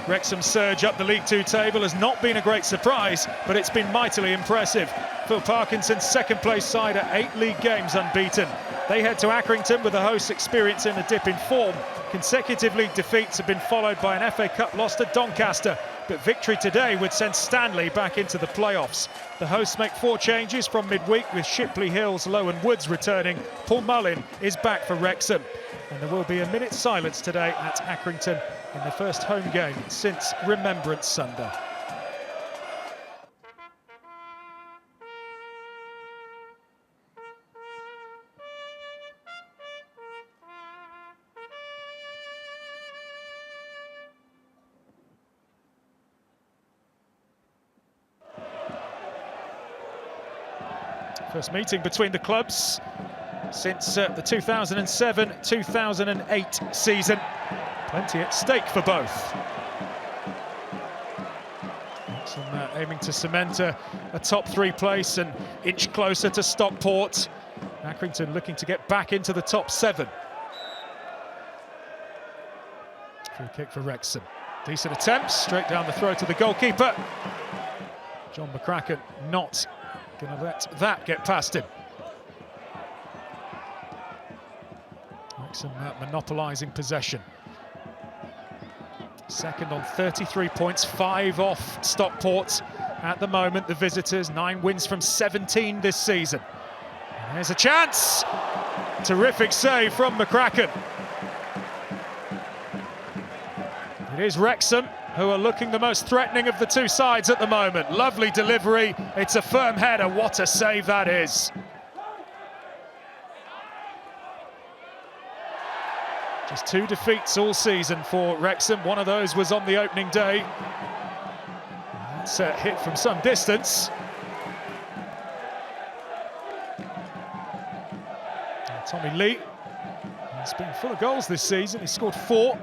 Wrexham's surge up the League Two table has not been a great surprise, but it's been mightily impressive. Phil Parkinson's second-place side are 8 league games unbeaten. They head to Accrington with the hosts experiencing a dip in form. Consecutive league defeats have been followed by an FA Cup loss to Doncaster, but victory today would send Stanley back into the playoffs. The hosts make 4 changes from midweek, with Shipley, Hills, Lowe and Woods returning. Paul Mullin is back for Wrexham. And there will be a minute's silence today at Accrington in their first home game since Remembrance Sunday. First meeting between the clubs since the 2007-2008 season. Plenty at stake for both. Wrexham aiming to cement a top 3 place and inch closer to Stockport. Accrington looking to get back into the top 7. Free kick for Wrexham. Decent attempts, straight down the throat of the goalkeeper. John McCracken not going to let that get past him. Wrexham monopolising possession. Second on 33 points, 5 off Stockport at the moment. The visitors, 9 wins from 17 this season. And there's a chance! Terrific save from McCracken. It is Wrexham who are looking the most threatening of the 2 sides at the moment. Lovely delivery, it's a firm header, what a save that is. Just 2 defeats all season for Wrexham. One of those was on the opening day. That's a hit from some distance. Tommy Lee, he's been full of goals this season. He scored 4.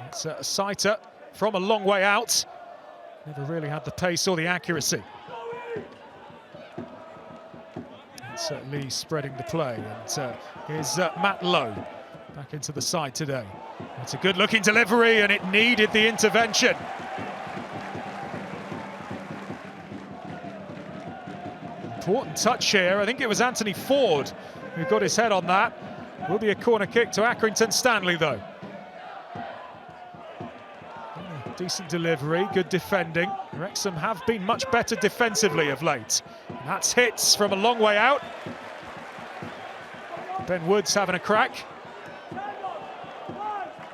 It's a sighter from a long way out. Never really had the pace or the accuracy. It's Lee spreading the play, and here's Matt Lowe back into the side today. It's a good-looking delivery, and it needed the intervention. Important touch here. I think it was Anthony Ford who got his head on that. Will be a corner kick to Accrington Stanley, though. Decent delivery, good defending. Wrexham have been much better defensively of late. And that's hits from a long way out. Ben Woods having a crack.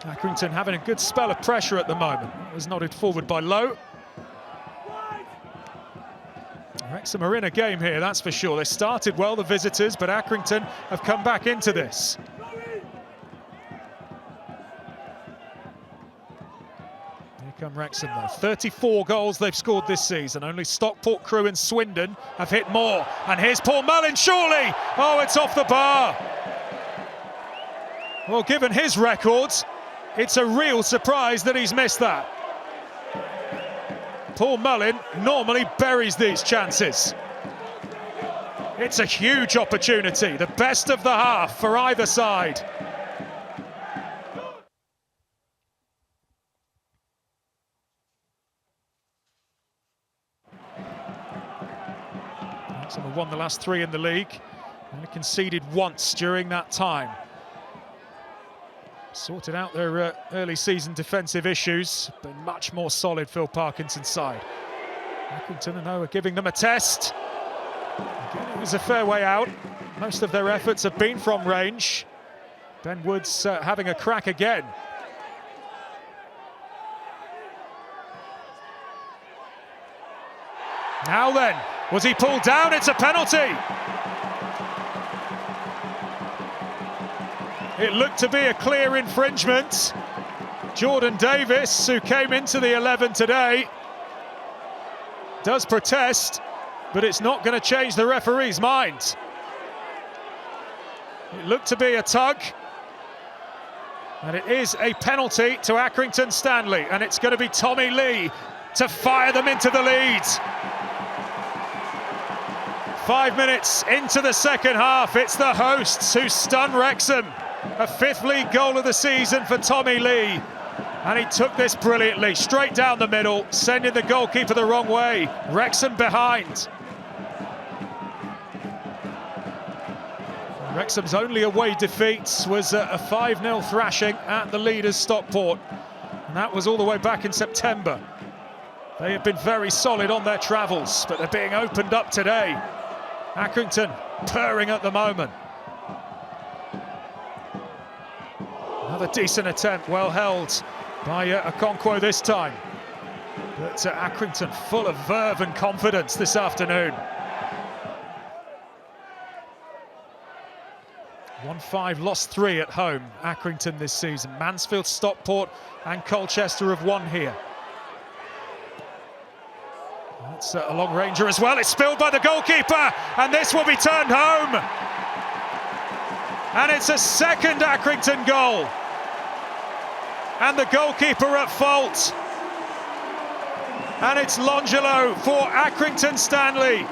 Accrington having a good spell of pressure at the moment. It was nodded forward by Lowe. Wrexham are in a game here, that's for sure. They started well, the visitors, but Accrington have come back into this. Come Wrexham though. 34 goals they've scored this season. Only Stockport, Crewe and Swindon have hit more. And here's Paul Mullin, surely! Oh, it's off the bar. Well, given his records, it's a real surprise that he's missed that. Paul Mullin normally buries these chances. It's a huge opportunity. The best of the half for either side. Wrexham have won the last 3 in the league, only conceded once during that time. Sorted out their early season defensive issues, but much more solid Phil Parkinson's side. Accrington are giving them a test. Again, it was a fair way out. Most of their efforts have been from range. Ben Woods having a crack again. Now then, was he pulled down? It's a penalty. It looked to be a clear infringement. Jordan Davis, who came into the 11 today, does protest, but it's not going to change the referee's mind. It looked to be a tug, and it is a penalty to Accrington Stanley, and it's going to be Tommy Lee to fire them into the lead. 5 minutes into the second half, it's the hosts who stun Wrexham. A 5th league goal of the season for Tommy Lee. And he took this brilliantly, straight down the middle, sending the goalkeeper the wrong way. Wrexham behind. Wrexham's only away defeat was a 5-0 thrashing at the leaders Stockport. And that was all the way back in September. They have been very solid on their travels, but they're being opened up today. Accrington purring at the moment. Another decent attempt, well held by Okonkwo this time. But Accrington full of verve and confidence this afternoon. 1-5, lost 3 at home, Accrington this season. Mansfield, Stockport and Colchester have won here. That's a long ranger as well. It's spilled by the goalkeeper, and this will be turned home. And it's a second Accrington goal. And the goalkeeper at fault. And it's Longelo for Accrington Stanley.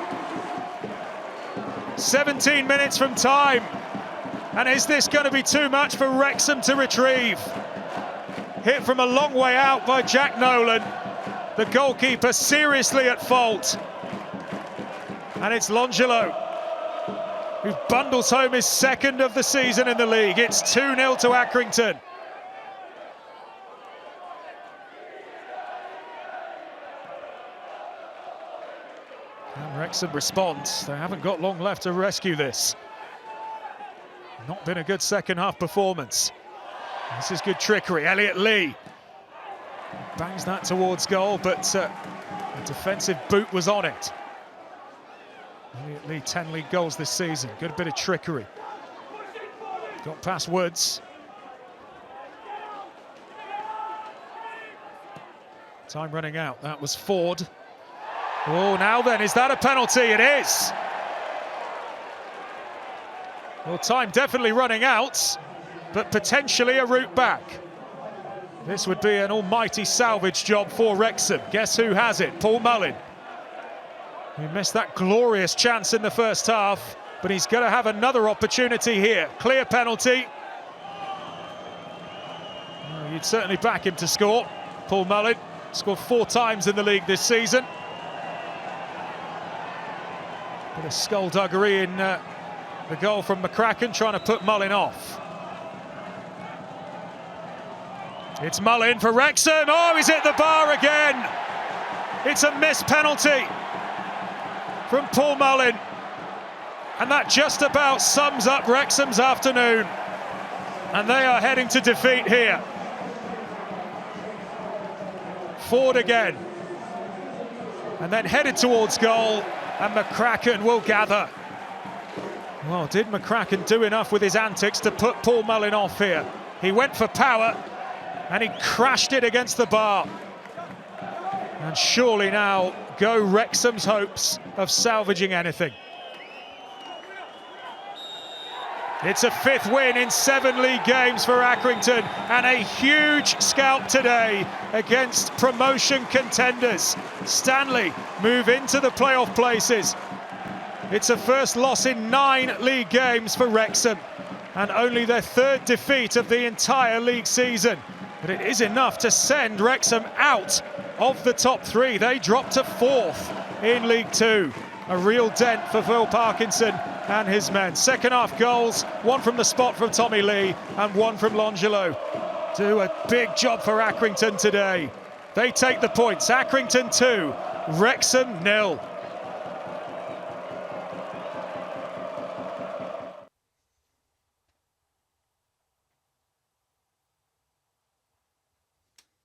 17 minutes from time. And is this going to be too much for Wrexham to retrieve? Hit from a long way out by Jack Nolan. The goalkeeper seriously at fault. And it's Longelo who bundles home his 2nd of the season in the league. It's 2-0 to Accrington. And Wrexham responds. They haven't got long left to rescue this. Not been a good second half performance. This is good trickery. Elliot Lee bangs that towards goal, but a defensive boot was on it. Elliot Lee, 10 league goals this season. Good bit of trickery. Got past Woods. Time running out. That was Ford. Oh, now then, is that a penalty? It is. Well, time definitely running out, but potentially a route back. This would be an almighty salvage job for Wrexham. Guess who has it? Paul Mullin. He missed that glorious chance in the first half, but he's going to have another opportunity here. Clear penalty. Well, you'd certainly back him to score. Paul Mullin scored 4 times in the league this season. Bit of skullduggery in the goal from McCracken, trying to put Mullin off. It's Mullin for Wrexham. Oh, he's hit the bar again. It's a missed penalty from Paul Mullin. And that just about sums up Wrexham's afternoon. And they are heading to defeat here. Ford again. And then headed towards goal. And McCracken will gather. Well, did McCracken do enough with his antics to put Paul Mullin off here? He went for power and he crashed it against the bar. And surely now go Wrexham's hopes of salvaging anything. It's a 5th win in 7 league games for Accrington and a huge scalp today against promotion contenders. Stanley move into the playoff places. It's a first loss in 9 league games for Wrexham and only their 3rd defeat of the entire league season. But it is enough to send Wrexham out of the top 3. They dropped to 4th in League 2. A real dent for Phil Parkinson and his men. Second half goals, 1 from the spot from Tommy Lee and 1 from Longelo. Do a big job for Accrington today. They take the points. Accrington 2, Wrexham 0.